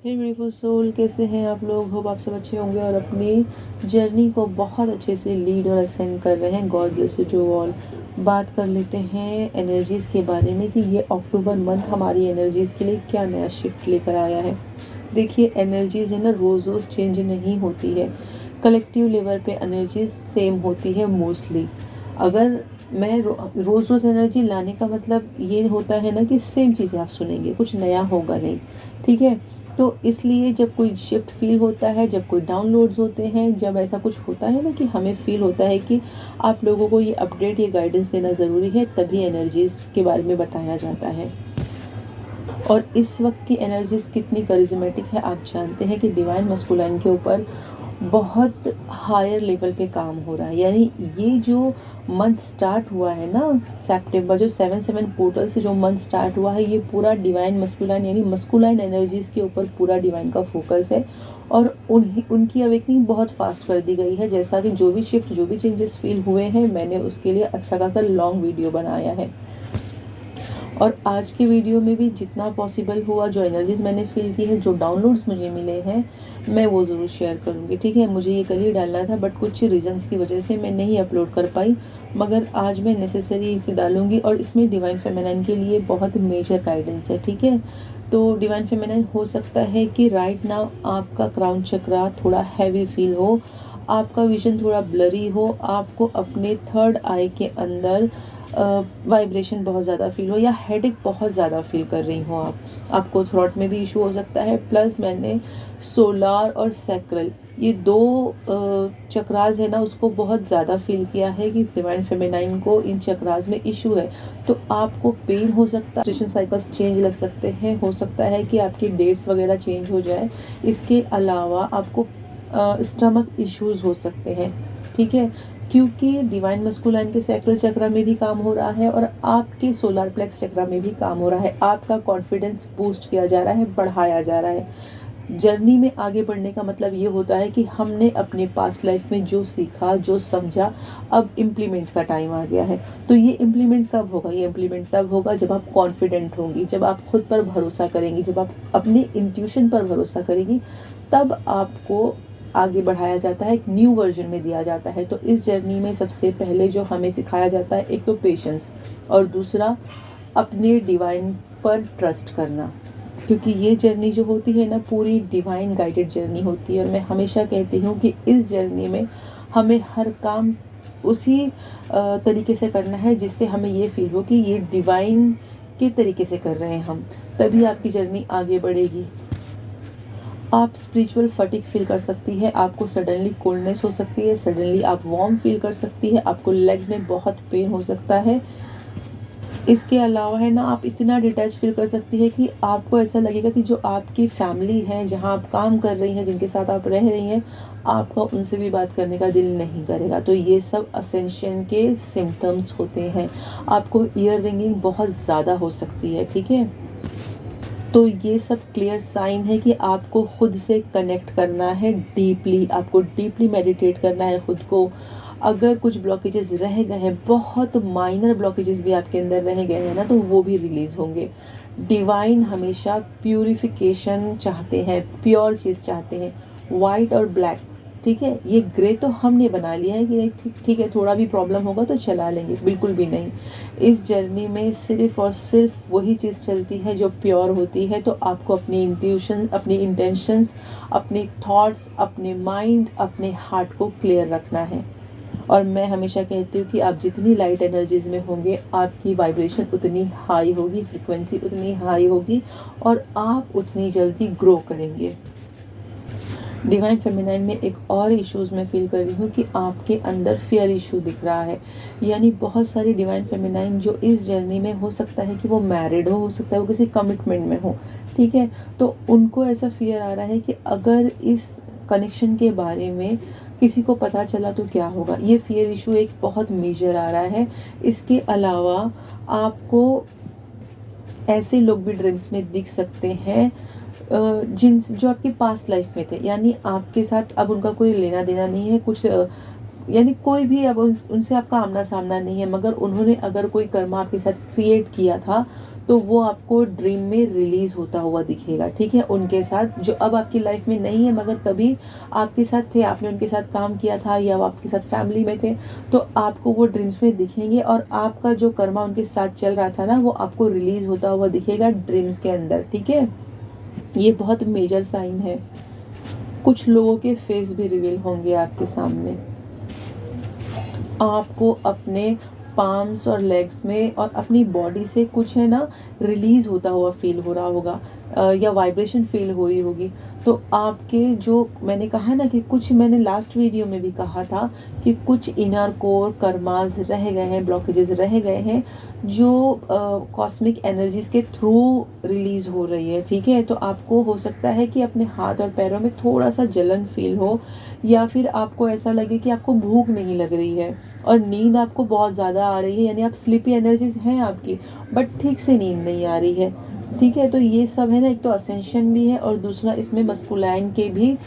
हे beautiful soul, कैसे हैं आप लोग। होप आप सब अच्छे होंगे और अपनी जर्नी को बहुत अच्छे से लीड और असेंड कर रहे हैं। God bless you to all. बात कर लेते हैं एनर्जीज़ के बारे में कि ये अक्टूबर मंथ हमारी एनर्जीज़ के लिए क्या नया शिफ्ट लेकर आया है। देखिए, एनर्जीज़ है ना, रोज़ रोज़ चेंज नहीं होती है। कलेक्टिव लेवल पे एनर्जीज सेम होती है मोस्टली। अगर मैं रोज़ रोज़ एनर्जी लाने का मतलब ये होता है ना कि सेम चीज़ें आप सुनेंगे, कुछ नया होगा नहीं। ठीक है, तो इसलिए जब कोई शिफ्ट फील होता है, जब कोई डाउनलोड्स होते हैं, जब ऐसा कुछ होता है ना कि हमें फील होता है कि आप लोगों को ये अपडेट, ये गाइडेंस देना ज़रूरी है, तभी एनर्जीज़ के बारे में बताया जाता है। और इस वक्त की एनर्जीज़ कितनी करिज्मेटिक है आप जानते हैं कि डिवाइन मस्कुलाइन के ऊपर बहुत हायर लेवल पे काम हो रहा है। यानी ये जो मंथ स्टार्ट हुआ है ना, सितंबर, जो 7/7 पोर्टल से जो मंथ स्टार्ट हुआ है, ये पूरा डिवाइन मस्कुलाइन यानी मस्कुलाइन एनर्जीज़ के ऊपर पूरा डिवाइन का फोकस है। और उनकी अवेकनिंग बहुत फास्ट कर दी गई है। जैसा कि जो भी शिफ्ट, जो भी चेंजेस फील हुए हैं, मैंने उसके लिए अच्छा खासा लॉन्ग वीडियो बनाया है। और आज के वीडियो में भी जितना पॉसिबल हुआ, जो एनर्जीज़ मैंने फील की है, जो डाउनलोड्स मुझे मिले हैं, मैं वो ज़रूर शेयर करूँगी। ठीक है, मुझे ये कल ही डालना था बट कुछ रीज़न्स की वजह से मैं नहीं अपलोड कर पाई, मगर आज मैं नेसेसरी इसे डालूँगी। और इसमें डिवाइन फेमिनाइन के लिए बहुत मेजर गाइडेंस है। ठीक है, तो डिवाइन फेमिनाइन हो सकता है कि राइट नाउ आपका क्राउन चक्रा थोड़ा हैवी फील हो, आपका विजन थोड़ा ब्लरी हो, आपको अपने थर्ड आई के अंदर वाइब्रेशन बहुत ज़्यादा फील हो, या हेडेक बहुत ज़्यादा फील कर रही हो आपको थ्रॉट में भी इशू हो सकता है। प्लस मैंने सोलार और सैक्रल, ये दो चक्रास है ना, उसको बहुत ज़्यादा फील किया है कि डिवाइन फेमिनाइन को इन चक्रास में इशू है। तो आपको पेन हो सकता है, मेंस्ट्रुएशन साइकिल्स चेंज लग सकते हैं, हो सकता है कि आपकी डेट्स वगैरह चेंज हो जाए। इसके अलावा आपको स्टमक इश्यूज हो सकते हैं। ठीक है, क्योंकि डिवाइन मस्कुलाइन के सैक्रल चक्र में भी काम हो रहा है और आपके सोलार प्लेक्स चक्र में भी काम हो रहा है। आपका कॉन्फिडेंस बूस्ट किया जा रहा है, बढ़ाया जा रहा है। जर्नी में आगे बढ़ने का मतलब ये होता है कि हमने अपने पास्ट लाइफ में जो सीखा, जो समझा, अब इम्प्लीमेंट का टाइम आ गया है। तो ये इम्प्लीमेंट कब होगा? ये इम्प्लीमेंट तब होगा जब आप कॉन्फिडेंट होंगी, जब आप खुद पर भरोसा करेंगी, जब आप अपने इंट्यूशन पर भरोसा करेंगी, तब आपको आगे बढ़ाया जाता है, एक न्यू वर्जन में दिया जाता है। तो इस जर्नी में सबसे पहले जो हमें सिखाया जाता है, एक तो पेशेंस, और दूसरा अपने डिवाइन पर ट्रस्ट करना। क्योंकि ये जर्नी जो होती है ना, पूरी डिवाइन गाइडेड जर्नी होती है। और मैं हमेशा कहती हूँ कि इस जर्नी में हमें हर काम उसी तरीके से करना है जिससे हमें ये फील हो कि ये डिवाइन के तरीके से कर रहे हैं हम, तभी आपकी जर्नी आगे बढ़ेगी। आप स्पिरिचुअल फटीग फील कर सकती है, आपको सडनली कोल्डनेस हो सकती है, सडनली आप वार्म फील कर सकती है, आपको लेग्स में बहुत पेन हो सकता है। इसके अलावा है ना, आप इतना डिटैच फील कर सकती है कि आपको ऐसा लगेगा कि जो आपकी फैमिली है, जहाँ आप काम कर रही हैं, जिनके साथ आप रह रही हैं, आपका उनसे भी बात करने का दिल नहीं करेगा। तो ये सब असेंशन के सिम्टम्स होते हैं। आपको ईयर रिंगिंग बहुत ज़्यादा हो सकती है। ठीक है, तो ये सब क्लियर साइन है कि आपको खुद से कनेक्ट करना है डीपली, आपको डीपली मेडिटेट करना है खुद को। अगर कुछ ब्लॉकेजेस रह गए हैं, बहुत माइनर ब्लॉकेजेस भी आपके अंदर रह गए हैं ना, तो वो भी रिलीज़ होंगे। डिवाइन हमेशा प्यूरिफिकेशन चाहते हैं, प्योर चीज़ चाहते हैं, वाइट और ब्लैक। ठीक है, ये ग्रे तो हमने बना लिया है कि ठीक है, थोड़ा भी प्रॉब्लम होगा तो चला लेंगे, बिल्कुल भी नहीं। इस जर्नी में सिर्फ और सिर्फ वही चीज़ चलती है जो प्योर होती है। तो आपको अपनी इंट्यूशन, अपनी इंटेंशंस, अपने थॉट्स, अपने माइंड, अपने हार्ट को क्लियर रखना है। और मैं हमेशा कहती हूँ कि आप जितनी लाइट एनर्जीज में होंगे, आपकी वाइब्रेशन उतनी हाई होगी, फ्रिक्वेंसी उतनी हाई होगी, और आप उतनी जल्दी ग्रो करेंगे। डिवाइन फेमिनाइन में एक और इश्यूज मैं फील कर रही हूँ कि आपके अंदर फियर इशू दिख रहा है। यानी बहुत सारी डिवाइन फेमिनाइन जो इस जर्नी में, हो सकता है कि वो मैरिड हो सकता है वो किसी कमिटमेंट में हो। ठीक है, तो उनको ऐसा फियर आ रहा है कि अगर इस कनेक्शन के बारे में किसी को पता चला तो क्या होगा। ये फियर इशू एक बहुत मेजर आ रहा है। इसके अलावा आपको ऐसे लोग भी ड्रीम्स में दिख सकते हैं जो आपकी पास्ट लाइफ में थे, यानी आपके साथ अब उनका कोई लेना देना नहीं है, कुछ यानी कोई भी अब उनसे आपका आमना सामना नहीं है, मगर उन्होंने अगर कोई कर्मा आपके साथ क्रिएट किया था, तो वो आपको ड्रीम में रिलीज होता हुआ दिखेगा, ठीक है, उनके साथ, जो अब आपकी लाइफ में नहीं है मगर कभी आपके साथ थे, आपने उनके साथ काम किया था या वो आपके साथ फैमिली में थे, तो आपको वो ड्रीम्स में दिखेंगे और आपका जो कर्मा उनके साथ चल रहा था ना वो आपको रिलीज होता हुआ दिखेगा ड्रीम्स के अंदर, ठीक है। ये बहुत मेजर साइन है। कुछ लोगों के फेस भी रिवील होंगे आपके सामने। आपको अपने पाम्स और लेग्स में और अपनी बॉडी से कुछ है ना रिलीज होता हुआ फील हो रहा होगा, या वाइब्रेशन फील हो रही होगी। तो आपके जो मैंने कहा ना कि कुछ, मैंने लास्ट वीडियो में भी कहा था कि कुछ इनर कोर कर्मास रह गए हैं, ब्लॉकेजेस रह गए हैं, जो कॉस्मिक एनर्जीज के थ्रू रिलीज हो रही है, ठीक है। तो आपको हो सकता है कि अपने हाथ और पैरों में थोड़ा सा जलन फील हो, या फिर आपको ऐसा लगे कि आपको भूख नहीं लग रही है और नींद आपको बहुत ज़्यादा आ रही है, यानी आप स्लीपी एनर्जीज हैं आपकी, बट ठीक से नींद नहीं आ रही है, ठीक है। तो ये सब है ना, एक तो असेंशन भी है और दूसरा इसमें मस्कुलाइन के भी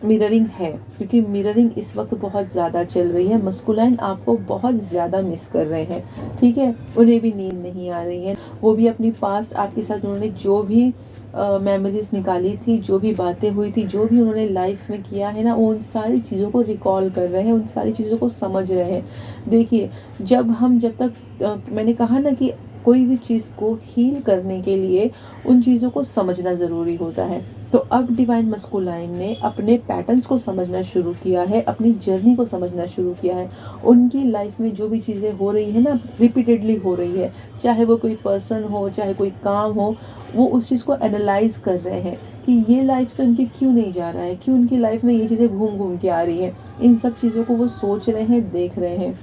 मिररिंग है, क्योंकि मिररिंग इस वक्त बहुत ज़्यादा चल रही है। मस्कुलाइन आपको बहुत ज़्यादा मिस कर रहे हैं, ठीक है, उन्हें भी नींद नहीं आ रही है, वो भी अपनी पास्ट आपके साथ उन्होंने जो भी मेमोरीज निकाली थी, जो भी बातें हुई थी, जो भी उन्होंने लाइफ में किया है ना, वो उन सारी चीज़ों को रिकॉल कर रहे हैं, उन सारी चीज़ों को समझ रहे हैं। देखिए, जब तक मैंने कहा ना कि कोई भी चीज़ को हील करने के लिए उन चीज़ों को समझना ज़रूरी होता है। तो अब डिवाइन मस्कुलाइन ने अपने पैटर्न्स को समझना शुरू किया है, अपनी जर्नी को समझना शुरू किया है। उनकी लाइफ में जो भी चीज़ें हो रही है ना, रिपीटेडली हो रही है, चाहे वो कोई पर्सन हो, चाहे कोई काम हो, वो उस चीज़ को एनालाइज कर रहे हैं कि ये लाइफ से उनकी क्यों नहीं जा रहा है, क्यों उनकी लाइफ में ये चीज़ें घूम घूम के आ रही हैं। इन सब चीज़ों को वो सोच रहे हैं, देख रहे हैं।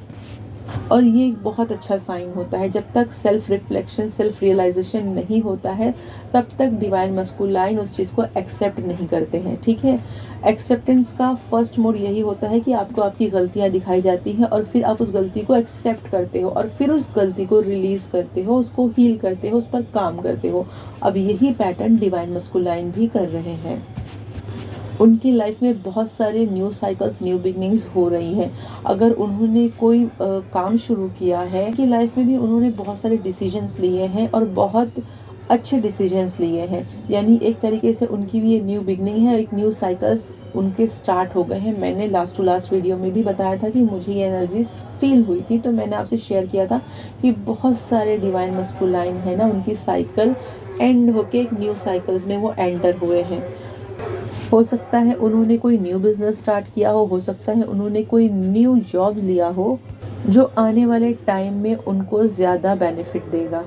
और ये एक बहुत अच्छा साइन होता है। जब तक सेल्फ रिफ्लेक्शन, सेल्फ रियलाइजेशन नहीं होता है, तब तक डिवाइन मस्कुलाइन उस चीज़ को एक्सेप्ट नहीं करते हैं, ठीक है। एक्सेप्टेंस का फर्स्ट मोड यही होता है कि आपको आपकी गलतियाँ दिखाई जाती हैं और फिर आप उस गलती को एक्सेप्ट करते हो और फिर उस गलती को रिलीज़ करते हो, उसको हील करते हो, उस पर काम करते हो। अब यही पैटर्न डिवाइन मस्कुलाइन भी कर रहे हैं। उनकी लाइफ में बहुत सारे न्यू साइकिल्स, न्यू बिगनिंग्स हो रही हैं। अगर उन्होंने कोई काम शुरू किया है कि लाइफ में भी उन्होंने बहुत सारे डिसीजंस लिए हैं और बहुत अच्छे डिसीजंस लिए हैं, यानी एक तरीके से उनकी भी ये न्यू बिगनिंग है, एक न्यू साइकिल्स उनके स्टार्ट हो गए हैं। मैंने लास्ट टू लास्ट वीडियो में भी बताया था कि मुझे ये एनर्जीज फील हुई थी, तो मैंने आपसे शेयर किया था कि बहुत सारे डिवाइन मस्कुलाइन है ना, उनकी साइकिल एंड होके एक न्यू साइकिल्स में वो एंटर हुए हैं। हो सकता है उन्होंने कोई न्यू बिजनेस स्टार्ट किया हो सकता है उन्होंने कोई न्यू जॉब लिया हो, जो आने वाले टाइम में उनको ज़्यादा बेनिफिट देगा।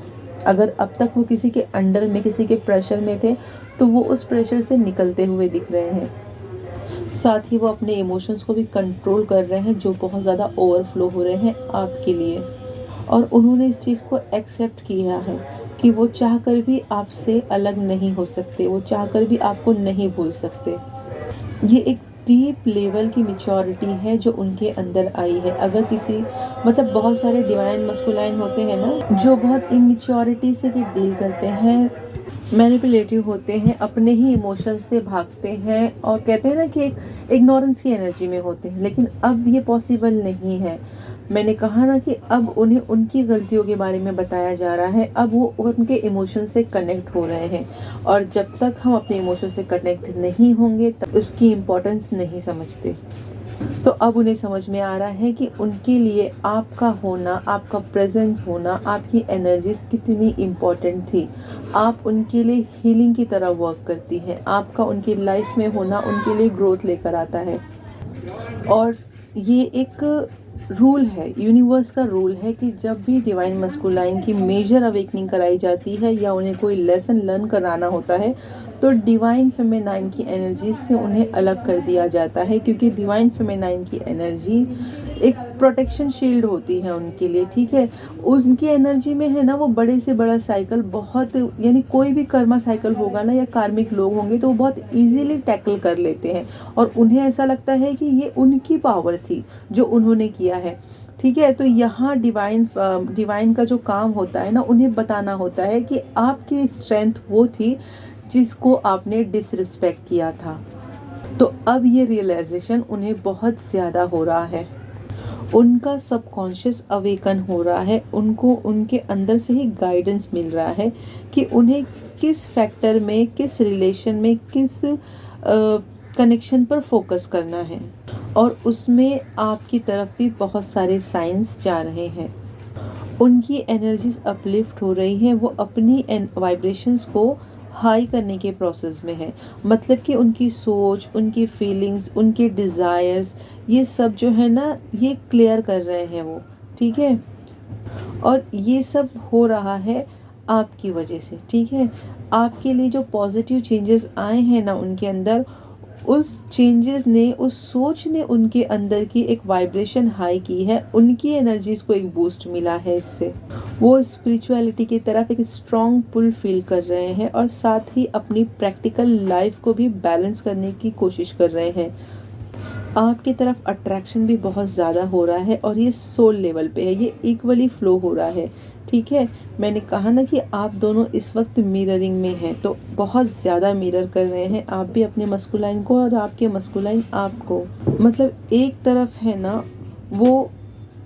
अगर अब तक वो किसी के अंडर में, किसी के प्रेशर में थे, तो वो उस प्रेशर से निकलते हुए दिख रहे हैं। साथ ही वो अपने इमोशंस को भी कंट्रोल कर रहे हैं, जो बहुत ज़्यादा ओवरफ्लो हो रहे हैं आपके लिए। और उन्होंने इस चीज़ को एक्सेप्ट किया है कि वो चाहकर भी आपसे अलग नहीं हो सकते, वो चाहकर भी आपको नहीं भूल सकते। ये एक डीप लेवल की मैच्योरिटी है जो उनके अंदर आई है। अगर किसी, मतलब बहुत सारे डिवाइन मस्कुलाइन होते हैं ना, जो बहुत इमेच्योरिटी से भी डील करते हैं, मैनिपुलेटिव होते हैं, अपने ही इमोशंस से भागते हैं और कहते हैं ना कि एक इग्नोरेंस की एनर्जी में होते हैं। लेकिन अब ये पॉसिबल नहीं है। मैंने कहा ना कि अब उन्हें उनकी गलतियों के बारे में बताया जा रहा है, अब वो उनके इमोशन से कनेक्ट हो रहे हैं। और जब तक हम अपने इमोशन से कनेक्ट नहीं होंगे तब उसकी इम्पोर्टेंस नहीं समझते। तो अब उन्हें समझ में आ रहा है कि उनके लिए आपका होना, आपका प्रेजेंस होना, आपकी एनर्जीज कितनी इम्पोर्टेंट थी। आप उनके लिए हीलिंग की तरह वर्क करती हैं। आपका उनकी लाइफ में होना उनके लिए ग्रोथ लेकर आता है। और ये एक रूल है, यूनिवर्स का रूल है कि जब भी डिवाइन मस्कुलाइन की मेजर अवेकनिंग कराई जाती है या उन्हें कोई लेसन लर्न कराना होता है, तो डिवाइन फेमिनाइन की एनर्जी से उन्हें अलग कर दिया जाता है, क्योंकि डिवाइन फेमिनाइन की एनर्जी एक प्रोटेक्शन शील्ड होती है उनके लिए, ठीक है। उनकी एनर्जी में है ना, वो बड़े से बड़ा साइकिल बहुत, यानी कोई भी कर्मा साइकिल होगा ना या कार्मिक लोग होंगे तो वो बहुत इजीली टैकल कर लेते हैं और उन्हें ऐसा लगता है कि ये उनकी पावर थी जो उन्होंने किया है, ठीक है। तो यहाँ डिवाइन का जो काम होता है ना, उन्हें बताना होता है कि आपकी स्ट्रेंथ वो थी जिसको आपने डिसरिस्पेक्ट किया था। तो अब ये रियलाइजेशन उन्हें बहुत ज़्यादा हो रहा है। उनका सबकॉन्शियस अवेकन हो रहा है, उनको उनके अंदर से ही गाइडेंस मिल रहा है कि उन्हें किस फैक्टर में, किस रिलेशन में, किस कनेक्शन पर फोकस करना है। और उसमें आपकी तरफ भी बहुत सारे साइंस जा रहे हैं। उनकी एनर्जीज अपलिफ्ट हो रही हैं, वो अपनी वाइब्रेशंस को हाई करने के प्रोसेस में है। मतलब कि उनकी सोच, उनकी फीलिंग्स, उनके डिज़ायर्स, ये सब जो है ना, ये क्लियर कर रहे हैं वो, ठीक है। और ये सब हो रहा है आपकी वजह से, ठीक है। आपके लिए जो पॉजिटिव चेंजेस आए हैं ना उनके अंदर, उस चेंजेस ने, उस सोच ने उनके अंदर की एक वाइब्रेशन हाई की है, उनकी एनर्जीज को एक बूस्ट मिला है इससे। वो स्पिरिचुअलिटी की तरफ एक स्ट्रॉन्ग पुल फील कर रहे हैं और साथ ही अपनी प्रैक्टिकल लाइफ को भी बैलेंस करने की कोशिश कर रहे हैं। आपकी तरफ अट्रैक्शन भी बहुत ज़्यादा हो रहा है और ये सोल लेवल पे है, ये इक्वली फ्लो हो रहा है, ठीक है। मैंने कहा ना कि आप दोनों इस वक्त मिररिंग में हैं, तो बहुत ज़्यादा मिरर कर रहे हैं, आप भी अपने मस्कुलाइन को और आपके मस्कुलाइन आपको। मतलब एक तरफ है ना, वो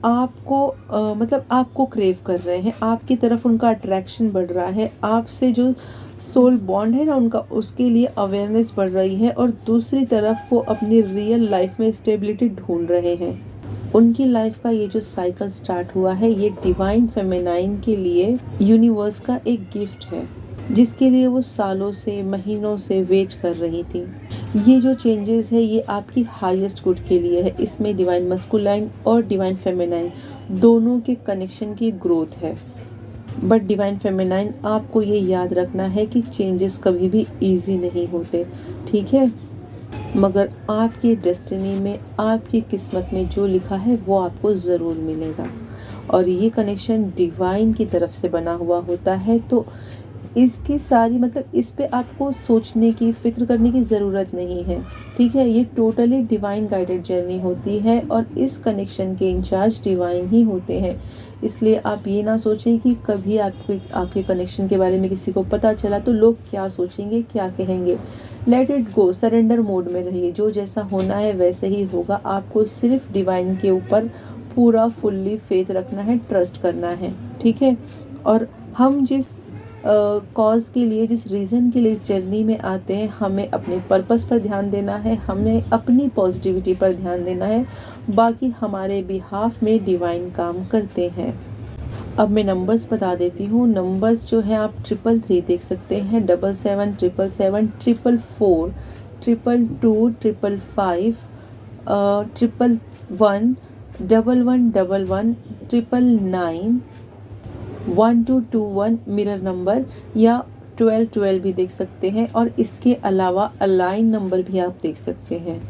आपको मतलब आपको क्रेव कर रहे हैं, आपकी तरफ उनका अट्रैक्शन बढ़ रहा है, आपसे जो सोल बॉन्ड है ना उनका, उसके लिए अवेयरनेस बढ़ रही है। और दूसरी तरफ वो अपनी रियल लाइफ में स्टेबिलिटी ढूंढ रहे हैं। उनकी लाइफ का ये जो साइकिल स्टार्ट हुआ है, ये डिवाइन फेमिनाइन के लिए यूनिवर्स का एक गिफ्ट है, जिसके लिए वो सालों से, महीनों से वेट कर रही थी। ये जो चेंजेस है, ये आपकी हाईएस्ट गुड के लिए है। इसमें डिवाइन मस्कुलाइन और डिवाइन फेमिनाइन दोनों के कनेक्शन की ग्रोथ है। बट डिवाइन फेमिनाइन, आपको ये याद रखना है कि चेंजेस कभी भी इजी नहीं होते, ठीक है। मगर आपकी डेस्टिनी में, आपकी किस्मत में जो लिखा है वो आपको ज़रूर मिलेगा। और ये कनेक्शन डिवाइन की तरफ से बना हुआ होता है, तो इसकी सारी, मतलब इस पे आपको सोचने की, फिक्र करने की ज़रूरत नहीं है, ठीक है। ये टोटली डिवाइन गाइडेड जर्नी होती है और इस कनेक्शन के इंचार्ज डिवाइन ही होते हैं। इसलिए आप ये ना सोचें कि कभी आपके कनेक्शन के बारे में किसी को पता चला तो लोग क्या सोचेंगे, क्या कहेंगे। Let it go, surrender mode में रहिए, जो जैसा होना है वैसे ही होगा। आपको सिर्फ डिवाइन के ऊपर पूरा फुल्ली फेथ रखना है, ट्रस्ट करना है, ठीक है। और हम जिस कॉज के लिए, जिस रीज़न के लिए इस जर्नी में आते हैं, हमें अपने पर्पस पर ध्यान देना है, हमें अपनी पॉजिटिविटी पर ध्यान देना है। बाकी हमारे बिहाफ में डिवाइन काम करते हैं। अब मैं नंबर्स बता देती हूँ। नंबर्स जो है, आप 333 देख सकते हैं, 77 777 444 222 555 111 1111 999 1221 मिरर नंबर, या 1212 भी देख सकते हैं। और इसके अलावा अलाइन नंबर भी आप देख सकते हैं।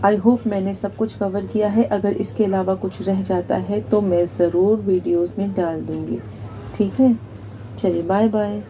आई होप मैंने सब कुछ कवर किया है। अगर इसके अलावा कुछ रह जाता है तो मैं ज़रूर वीडियोस में डाल दूँगी, ठीक है। चलिए, बाय बाय।